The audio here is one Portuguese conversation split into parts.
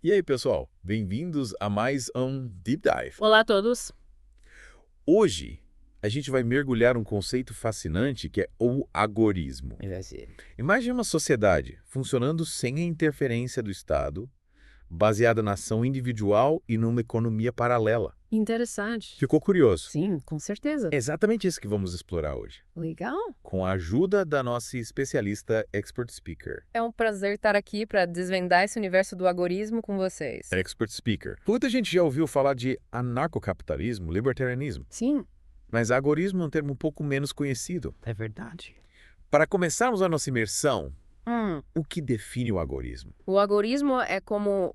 E aí, pessoal? Bem-vindos a mais um Deep Dive. Olá a todos. Hoje, a gente vai mergulhar um conceito fascinante que é o agorismo. Imagine uma sociedade funcionando sem a interferência do Estado, baseada na ação individual e numa economia paralela. Interessante. Ficou curioso? Sim, com certeza. É exatamente isso que vamos explorar hoje, Legal. com a ajuda da nossa especialista Expert Speaker. É um prazer estar aqui para desvendar esse universo do agorismo com vocês. Expert Speaker. Muita gente já ouviu falar de anarcocapitalismo, libertarianismo, Sim. mas agorismo é um termo um pouco menos conhecido. É verdade. Para começarmos a nossa imersão, o que define o agorismo? O agorismo é como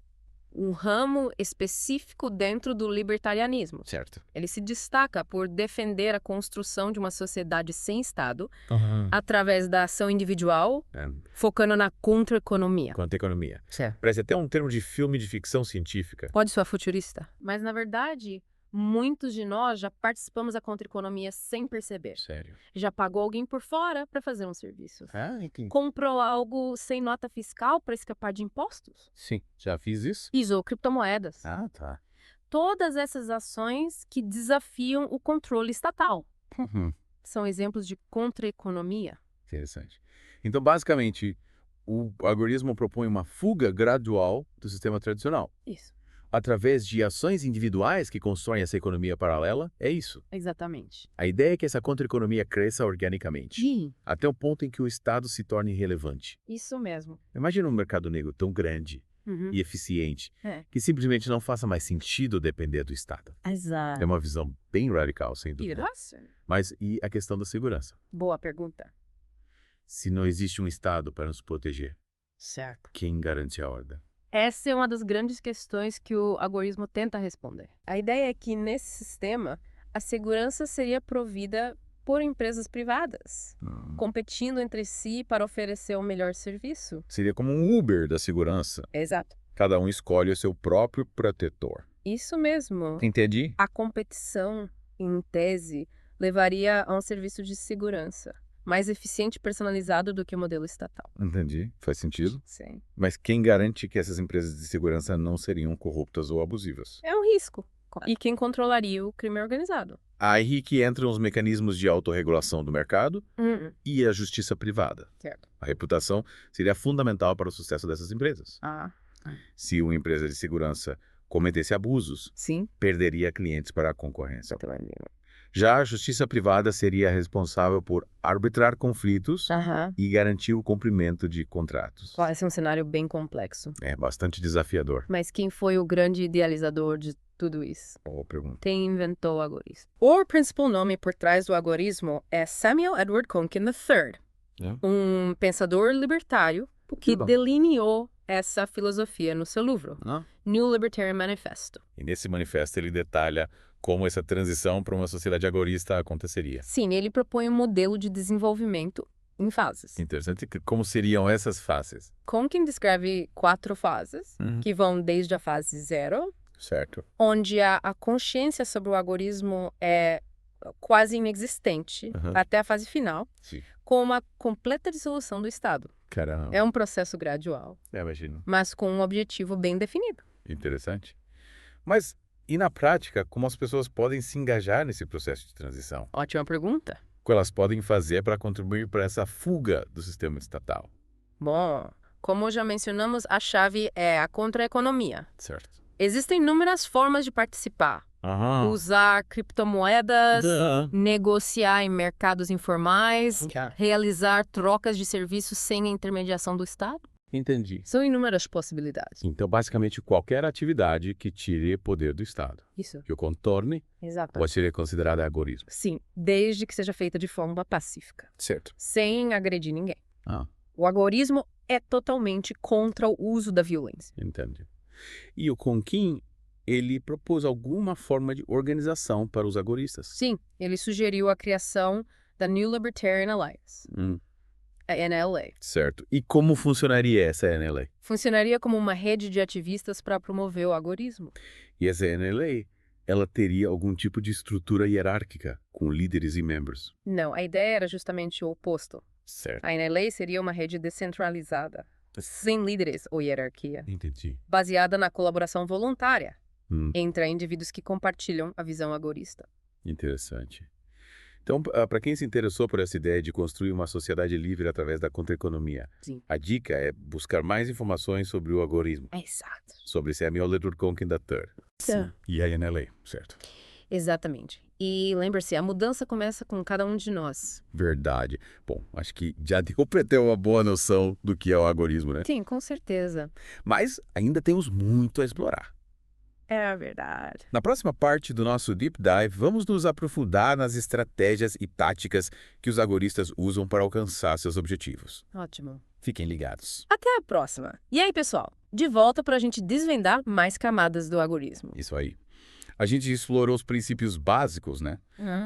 um ramo específico dentro do libertarianismo. Certo. Ele se destaca por defender a construção de uma sociedade sem Estado através da ação individual, focando na contra-economia. Quanto à economia. Certo. Parece até um termo de filme de ficção científica. Pode soar futurista. Mas, na verdade, muitos de nós já participamos da contra-economia sem perceber. Sério. Já pagou alguém por fora para fazer um serviço. Entendi. Comprou algo sem nota fiscal para escapar de impostos. Sim, já fiz isso? Usou criptomoedas. Tá. Todas essas ações que desafiam o controle estatal. São exemplos de contra-economia. Interessante. Então, basicamente, o agorismo propõe uma fuga gradual do sistema tradicional. Isso, Através de ações individuais que constroem essa economia paralela, é isso. exatamente. A ideia é que essa contra-economia cresça organicamente, Sim, até o ponto em que o Estado se torne relevante. isso mesmo. Imagina um mercado negro tão grande e eficiente que simplesmente não faça mais sentido depender do Estado. Exato. É uma visão bem radical, sem dúvida. Nossa. Mas e a questão da segurança? Boa pergunta. Se não existe um Estado para nos proteger, Certo. quem garante a ordem? Essa é uma das grandes questões que o agorismo tenta responder. A ideia é que, nesse sistema, a segurança seria provida por empresas privadas, competindo entre si para oferecer o melhor serviço. Seria como um Uber da segurança. Exato. Cada um escolhe o seu próprio protetor. Isso mesmo. Entendi? A competição, em tese, levaria a um serviço de segurança mais eficiente e personalizado do que o modelo estatal. Entendi. Faz sentido. Sim. Mas quem garante que essas empresas de segurança não seriam corruptas ou abusivas? É um risco. E quem controlaria o crime organizado? Aí que entram os mecanismos de autorregulação do mercado e a justiça privada. Certo. A reputação seria fundamental para o sucesso dessas empresas. Se uma empresa de segurança cometesse abusos, Sim. perderia clientes para a concorrência. Já a justiça privada seria responsável por arbitrar conflitos e garantir o cumprimento de contratos. Esse é um cenário bem complexo. É bastante desafiador. Mas quem foi o grande idealizador de tudo isso? Boa pergunta. Quem inventou o agorismo? O principal nome por trás do agorismo é Samuel Edward Konkin III, um pensador libertário que delineou essa filosofia no seu livro, New Libertarian Manifesto. E nesse manifesto ele detalha como essa transição para uma sociedade agorista aconteceria. Sim, ele propõe um modelo de desenvolvimento em fases. Interessante. Como seriam essas fases? Konkin descreve 4 fases, que vão desde a fase 0, Certo. onde a consciência sobre o agorismo é quase inexistente, até a fase final, Sim. com uma completa dissolução do Estado. Caramba. É um processo gradual, Imagino. mas com um objetivo bem definido. Interessante. Mas, e na prática, como as pessoas podem se engajar nesse processo de transição? Ótima pergunta. O que elas podem fazer para contribuir para essa fuga do sistema estatal? Bom, como já mencionamos, a chave é a contra-economia. Certo. Existem inúmeras formas de participar. Usar criptomoedas, negociar em mercados informais, realizar trocas de serviços sem a intermediação do Estado. Entendi. São inúmeras possibilidades. Então, basicamente, qualquer atividade que tire poder do Estado, Isso. que o contorne, Exato. pode ser considerada agorismo. Sim, desde que seja feita de forma pacífica, Certo. sem agredir ninguém. Ah, O agorismo é totalmente contra o uso da violência. entendi. E o Konkin, ele propôs alguma forma de organização para os agoristas. Sim, ele sugeriu a criação da New Libertarian Alliance, a NLA. Certo. E como funcionaria essa NLA? Funcionaria como uma rede de ativistas para promover o agorismo. E essa NLA, ela teria algum tipo de estrutura hierárquica, com líderes e membros. Não, a ideia era justamente o oposto. Certo. A NLA seria uma rede descentralizada, sem líderes ou hierarquia. Entendi. Baseada na colaboração voluntária entre indivíduos que compartilham a visão agorista. Interessante. Então, para quem se interessou por essa ideia de construir uma sociedade livre através da contra-economia, a dica é buscar mais informações sobre o agorismo. Exato. Sobre Samuel Edward Konkin III. Sim. E a NLA, certo? Exatamente. E lembre-se, a mudança começa com cada um de nós. Verdade. Bom, acho que já deu para ter uma boa noção do que é o agorismo, né? Sim, com certeza. Mas ainda temos muito a explorar. É verdade. Na próxima parte do nosso Deep Dive, vamos nos aprofundar nas estratégias e táticas que os agoristas usam para alcançar seus objetivos. Ótimo. Fiquem ligados. Até a próxima. E aí, pessoal? De volta para a gente desvendar mais camadas do agorismo. Isso aí. A gente explorou os princípios básicos, né?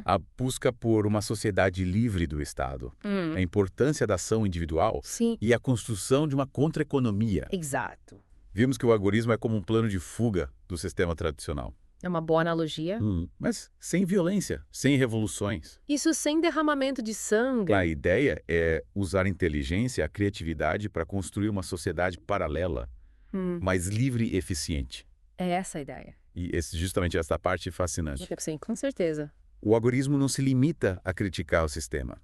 A busca por uma sociedade livre do Estado, a importância da ação individual e a construção de uma contra-economia. Exato. Vimos que o agorismo é como um plano de fuga do sistema tradicional. É uma boa analogia. Mas sem violência, sem revoluções. Isso sem derramamento de sangue. A ideia é usar a inteligência e a criatividade para construir uma sociedade paralela, mais livre e eficiente. É essa a ideia. E justamente essa parte fascinante. Sim, com certeza. O agorismo não se limita a criticar o sistema.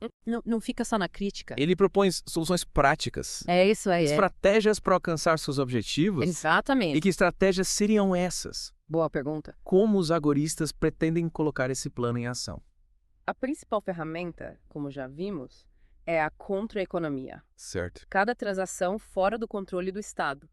Não fica só na crítica. Ele propõe soluções práticas. É isso aí. Estratégias para alcançar seus objetivos. Exatamente. E que estratégias seriam essas? Boa pergunta. Como os agoristas pretendem colocar esse plano em ação? A principal ferramenta, como já vimos, é a contra-economia. Certo. Cada transação fora do controle do Estado.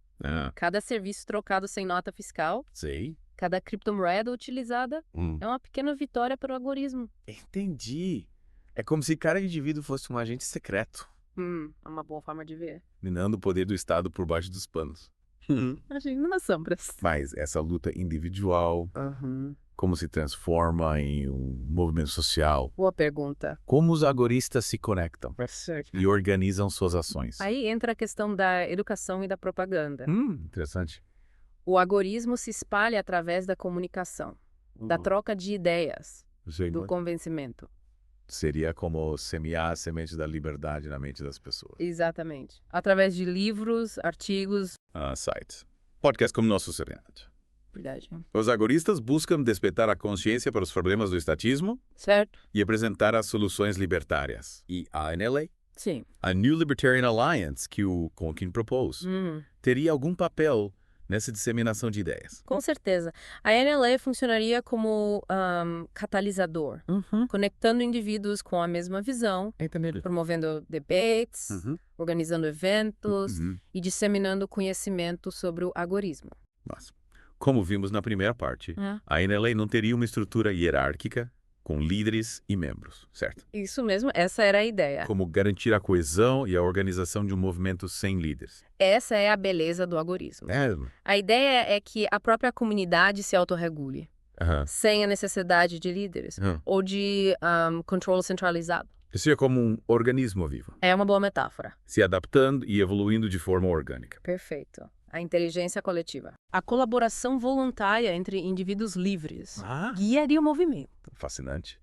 Cada serviço trocado sem nota fiscal. Sei. Cada criptomoeda utilizada é uma pequena vitória para o agorismo. Entendi. É como se cada indivíduo fosse um agente secreto. É uma boa forma de ver. Minando o poder do Estado por baixo dos panos. Agindo nas sombras. Mas essa luta individual, como se transforma em um movimento social? Boa pergunta. Como os agoristas se conectam e organizam suas ações? Aí entra a questão da educação e da propaganda. Interessante. O agorismo se espalha através da comunicação, da troca de ideias, do convencimento. Seria como semear a semente da liberdade na mente das pessoas. Exatamente. Através de livros, artigos. Sites. Podcast como nosso Serenado. Verdade. Os agoristas buscam despertar a consciência para os problemas do estatismo. Certo. E apresentar as soluções libertárias. E a NLA? Sim. A New Libertarian Alliance, que o Konkin propôs, teria algum papel nessa disseminação de ideias? Com certeza. A NLA funcionaria como catalisador, conectando indivíduos com a mesma visão, promovendo debates, organizando eventos e disseminando conhecimento sobre o agorismo. Mas, como vimos na primeira parte, a NLA não teria uma estrutura hierárquica com líderes e membros, certo? Isso mesmo, essa era a ideia. Como garantir a coesão e a organização de um movimento sem líderes. Essa é a beleza do agorismo. A ideia é que a própria comunidade se autorregule, sem a necessidade de líderes ou de controle centralizado. Isso é como um organismo vivo. É uma boa metáfora. Se adaptando e evoluindo de forma orgânica. Perfeito. A inteligência coletiva. A colaboração voluntária entre indivíduos livres guiaria o movimento. Fascinante.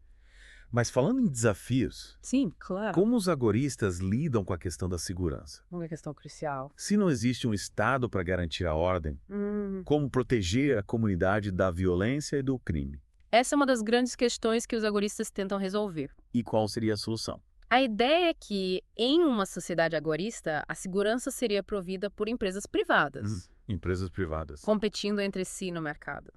Mas falando em desafios, sim, claro. Como os agoristas lidam com a questão da segurança? Uma questão crucial. Se não existe um Estado para garantir a ordem, como proteger a comunidade da violência e do crime? Essa é uma das grandes questões que os agoristas tentam resolver. E qual seria a solução? A ideia é que, em uma sociedade agorista, a segurança seria provida por empresas privadas. Empresas privadas. Competindo entre si no mercado.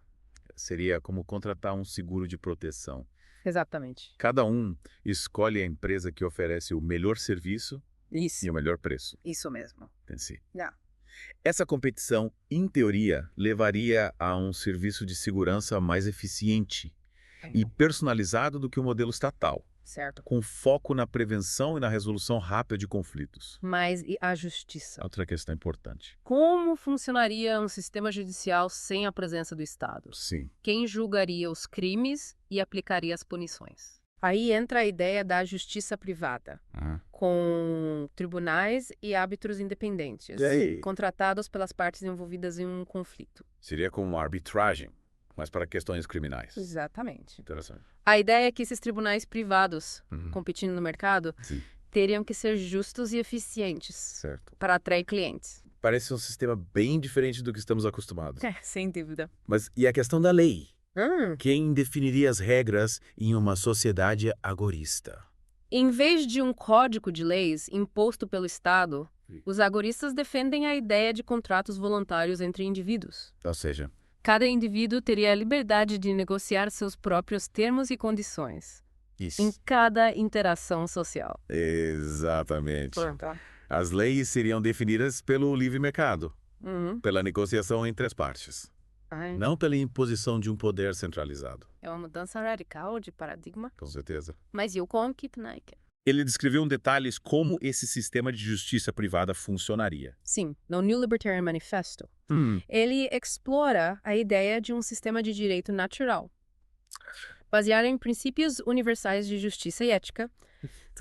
Seria como contratar um seguro de proteção. Exatamente. Cada um escolhe a empresa que oferece o melhor serviço e o melhor preço. Isso mesmo. Entendi. Yeah. Essa competição, em teoria, levaria a um serviço de segurança mais eficiente e personalizado do que o modelo estatal. Certo. Com foco na prevenção e na resolução rápida de conflitos. Mas e a justiça? Outra questão importante. Como funcionaria um sistema judicial sem a presença do Estado? Sim. Quem julgaria os crimes e aplicaria as punições? Aí entra a ideia da justiça privada, com tribunais e árbitros independentes, contratados pelas partes envolvidas em um conflito. Seria como uma arbitragem, mas para questões criminais. Exatamente. Interessante. A ideia é que esses tribunais privados, competindo no mercado, teriam que ser justos e eficientes. Certo. Para atrair clientes. Parece um sistema bem diferente do que estamos acostumados. Sem dúvida. Mas e a questão da lei? Quem definiria as regras em uma sociedade agorista? Em vez de um código de leis imposto pelo Estado, os agoristas defendem a ideia de contratos voluntários entre indivíduos. Ou seja, cada indivíduo teria a liberdade de negociar seus próprios termos e condições em cada interação social. Exatamente. As leis seriam definidas pelo livre mercado, pela negociação entre as partes, não pela imposição de um poder centralizado. É uma mudança radical de paradigma. Com certeza. Mas eu concordo. Ele descreveu em detalhes como esse sistema de justiça privada funcionaria. Sim, no New Libertarian Manifesto. Ele explora a ideia de um sistema de direito natural, baseado em princípios universais de justiça e ética,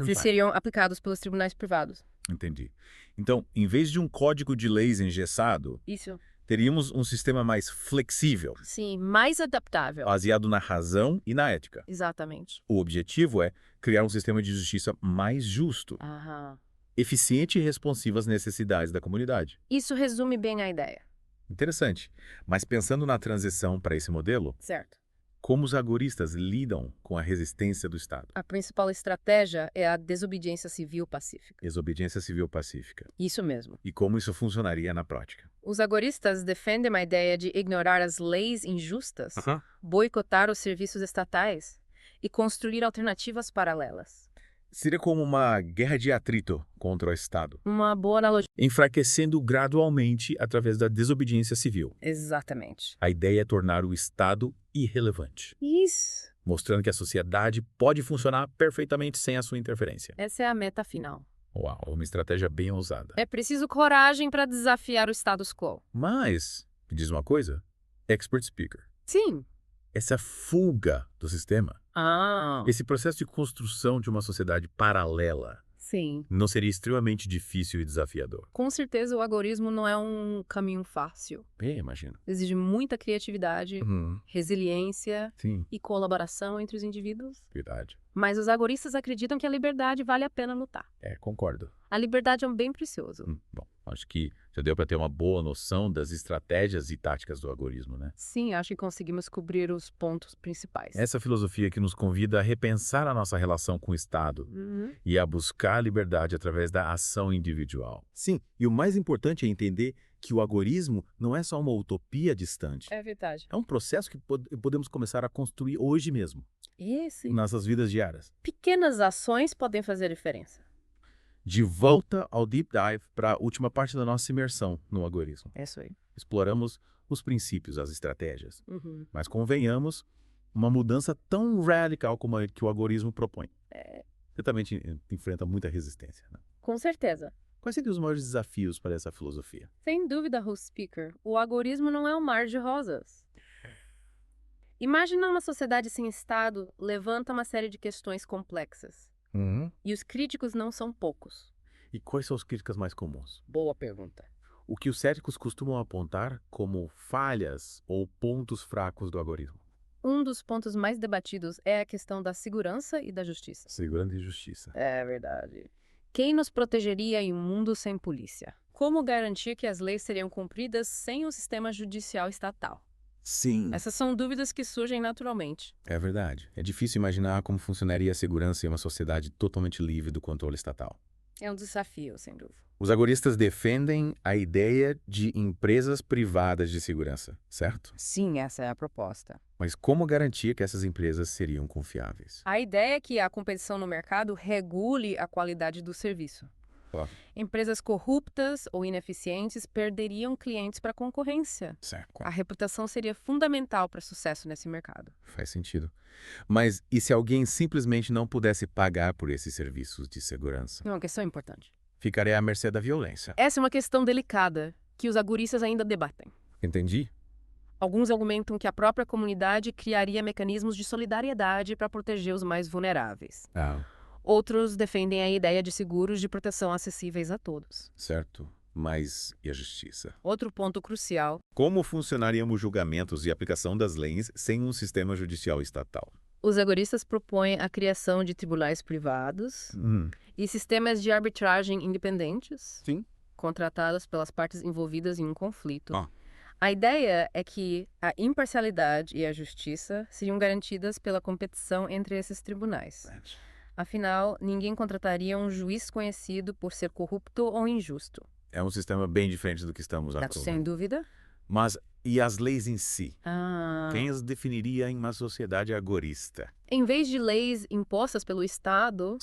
que seriam aplicados pelos tribunais privados. Entendi. Então, em vez de um código de leis engessado, teríamos um sistema mais flexível. Sim, mais adaptável. Baseado na razão e na ética. Exatamente. O objetivo é criar um sistema de justiça mais justo, eficiente e responsivo às necessidades da comunidade. Isso resume bem a ideia. Interessante. Mas pensando na transição para esse modelo, certo. Como os agoristas lidam com a resistência do Estado? A principal estratégia é a desobediência civil pacífica. Desobediência civil pacífica. Isso mesmo. E como isso funcionaria na prática? Os agoristas defendem a ideia de ignorar as leis injustas, boicotar os serviços estatais e construir alternativas paralelas. Seria como uma guerra de atrito contra o Estado. Uma boa analogia. Enfraquecendo gradualmente através da desobediência civil. Exatamente. A ideia é tornar o Estado irrelevante. Isso. Mostrando que a sociedade pode funcionar perfeitamente sem a sua interferência. Essa é a meta final. Uau, uma estratégia bem ousada. É preciso coragem para desafiar o status quo. Mas, me diz uma coisa, expert speaker. Sim. Essa fuga do sistema, esse processo de construção de uma sociedade paralela, não seria extremamente difícil e desafiador? Com certeza o agorismo não é um caminho fácil. Imagino. Exige muita criatividade, resiliência e colaboração entre os indivíduos. Verdade. Mas os agoristas acreditam que a liberdade vale a pena lutar. Concordo. A liberdade é um bem precioso. Bom, acho que já deu para ter uma boa noção das estratégias e táticas do agorismo, né? Sim, acho que conseguimos cobrir os pontos principais. Essa filosofia que nos convida a repensar a nossa relação com o Estado e a buscar a liberdade através da ação individual. Sim, e o mais importante é entender que o agorismo não é só uma utopia distante. É verdade. É um processo que podemos começar a construir hoje mesmo. Nossas vidas diárias. Pequenas ações podem fazer diferença. De volta ao Deep Dive para a última parte da nossa imersão no agorismo. É isso aí. Exploramos os princípios, as estratégias. Mas convenhamos, uma mudança tão radical como a que o agorismo propõe. Certamente enfrenta muita resistência, né? Com certeza. Quais seriam os maiores desafios para essa filosofia? Sem dúvida, host speaker, o agorismo não é um mar de rosas. Imagina uma sociedade sem Estado levanta uma série de questões complexas. E os críticos não são poucos. E quais são as críticas mais comuns? Boa pergunta. O que os céticos costumam apontar como falhas ou pontos fracos do agorismo? Um dos pontos mais debatidos é a questão da segurança e da justiça. Segurança e justiça. É verdade. Quem nos protegeria em um mundo sem polícia? Como garantir que as leis seriam cumpridas sem um sistema judicial estatal? Sim. Essas são dúvidas que surgem naturalmente. É verdade. É difícil imaginar como funcionaria a segurança em uma sociedade totalmente livre do controle estatal. É um desafio, sem dúvida. Os agoristas defendem a ideia de empresas privadas de segurança, certo? Sim, essa é a proposta. Mas como garantir que essas empresas seriam confiáveis? A ideia é que a competição no mercado regule a qualidade do serviço. Empresas corruptas ou ineficientes perderiam clientes para a concorrência. Certo. A reputação seria fundamental para sucesso nesse mercado. Faz sentido. Mas e se alguém simplesmente não pudesse pagar por esses serviços de segurança? É uma questão importante. Ficaria à mercê da violência. Essa é uma questão delicada que os agoristas ainda debatem. Entendi. Alguns argumentam que a própria comunidade criaria mecanismos de solidariedade para proteger os mais vulneráveis. Outros defendem a ideia de seguros de proteção acessíveis a todos. Certo. Mas e a justiça? Outro ponto crucial. Como funcionariam os julgamentos e aplicação das leis sem um sistema judicial estatal? Os agoristas propõem a criação de tribunais privados e sistemas de arbitragem independentes, contratados pelas partes envolvidas em um conflito. A ideia é que a imparcialidade e a justiça seriam garantidas pela competição entre esses tribunais. Afinal, ninguém contrataria um juiz conhecido por ser corrupto ou injusto. É um sistema bem diferente do que estamos atualmente. Sem dúvida. Mas e as leis em si? Quem as definiria em uma sociedade agorista? Em vez de leis impostas pelo Estado,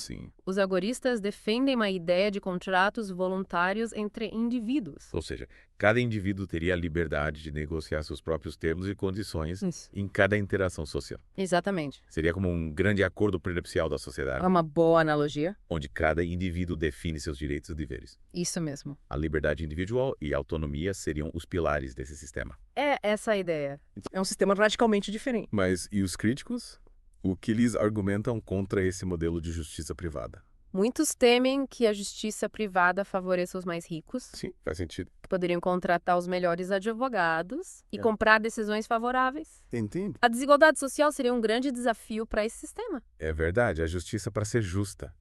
os agoristas defendem uma ideia de contratos voluntários entre indivíduos. Ou seja, cada indivíduo teria a liberdade de negociar seus próprios termos e condições em cada interação social. Exatamente. Seria como um grande acordo prenupcial da sociedade. É uma boa analogia. Onde cada indivíduo define seus direitos e deveres. Isso mesmo. A liberdade individual e a autonomia seriam os pilares desse sistema. É essa a ideia. É um sistema radicalmente diferente. Mas e os críticos? O que eles argumentam contra esse modelo de justiça privada? Muitos temem que a justiça privada favoreça os mais ricos. Sim, faz sentido. Que poderiam contratar os melhores advogados e comprar decisões favoráveis. Entende? A desigualdade social seria um grande desafio para esse sistema. É verdade. A justiça, para ser justa,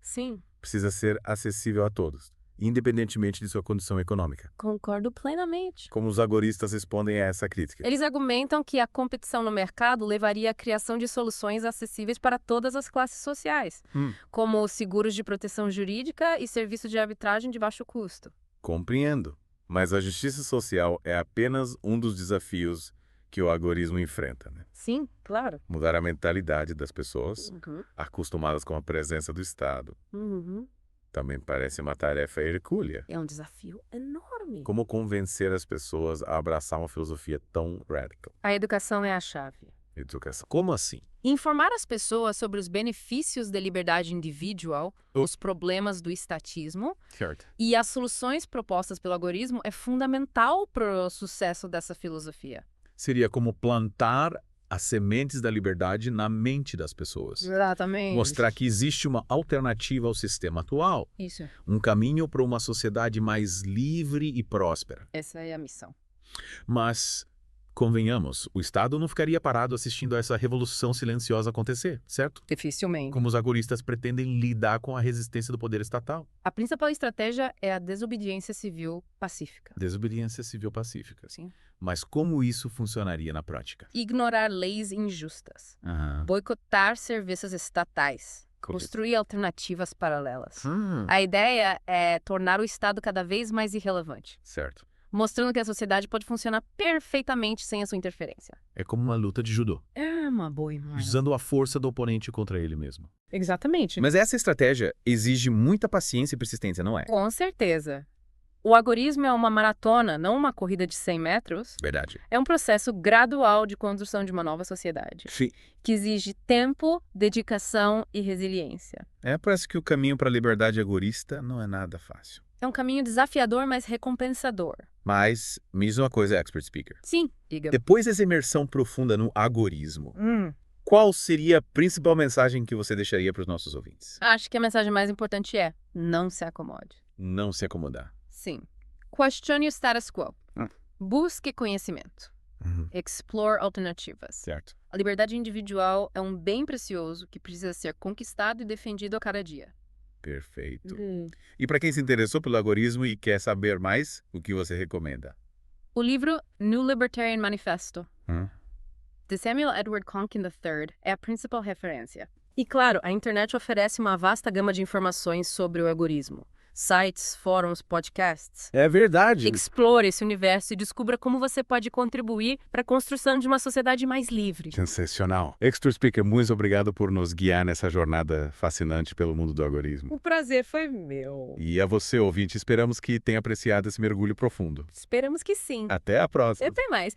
precisa ser acessível a todos, independentemente de sua condição econômica. Concordo plenamente. Como os agoristas respondem a essa crítica? Eles argumentam que a competição no mercado levaria à criação de soluções acessíveis para todas as classes sociais, como seguros de proteção jurídica e serviços de arbitragem de baixo custo. Compreendo. Mas a justiça social é apenas um dos desafios que o agorismo enfrenta, né? Sim, claro. Mudar a mentalidade das pessoas, acostumadas com a presença do Estado. Também parece uma tarefa hercúlea. É um desafio enorme. Como convencer as pessoas a abraçar uma filosofia tão radical? A educação é a chave. Educação. Como assim? Informar as pessoas sobre os benefícios da liberdade individual, os problemas do estatismo e as soluções propostas pelo agorismo é fundamental para o sucesso dessa filosofia. Seria como plantar as sementes da liberdade na mente das pessoas. Exatamente. Mostrar que existe uma alternativa ao sistema atual. Isso. Um caminho para uma sociedade mais livre e próspera. Essa é a missão. Mas, convenhamos, o Estado não ficaria parado assistindo a essa revolução silenciosa acontecer, certo? Dificilmente. Como os agoristas pretendem lidar com a resistência do poder estatal. A principal estratégia é a desobediência civil pacífica. Desobediência civil pacífica. Sim. Mas como isso funcionaria na prática? Ignorar leis injustas. Boicotar serviços estatais. Construir alternativas paralelas. A ideia é tornar o Estado cada vez mais irrelevante. Certo. Mostrando que a sociedade pode funcionar perfeitamente sem a sua interferência. É como uma luta de judô. É uma boa imagem. Usando a força do oponente contra ele mesmo. Exatamente. Mas essa estratégia exige muita paciência e persistência, não é? Com certeza. O agorismo é uma maratona, não uma corrida de 100 metros. Verdade. É um processo gradual de construção de uma nova sociedade. Sim. Que exige tempo, dedicação e resiliência. Parece que o caminho para a liberdade agorista não é nada fácil. É um caminho desafiador, mas recompensador. Mas, me diz uma coisa, Expert Speaker. Sim, diga. Depois dessa imersão profunda no agorismo, qual seria a principal mensagem que você deixaria para os nossos ouvintes? Acho que a mensagem mais importante é: não se acomode. Não se acomodar. Sim. Questione o status quo. Busque conhecimento. Explore alternativas. Certo. A liberdade individual é um bem precioso que precisa ser conquistado e defendido a cada dia. Perfeito. E para quem se interessou pelo agorismo e quer saber mais, o que você recomenda? O livro New Libertarian Manifesto, de Samuel Edward Konkin III, é a principal referência. E claro, a internet oferece uma vasta gama de informações sobre o agorismo. Sites, fóruns, podcasts. É verdade. Explore esse universo e descubra como você pode contribuir para a construção de uma sociedade mais livre. Sensacional. Expert Speaker, muito obrigado por nos guiar nessa jornada fascinante pelo mundo do agorismo. O prazer foi meu. E a você, ouvinte, esperamos que tenha apreciado esse mergulho profundo. Esperamos que sim. Até a próxima. Até mais.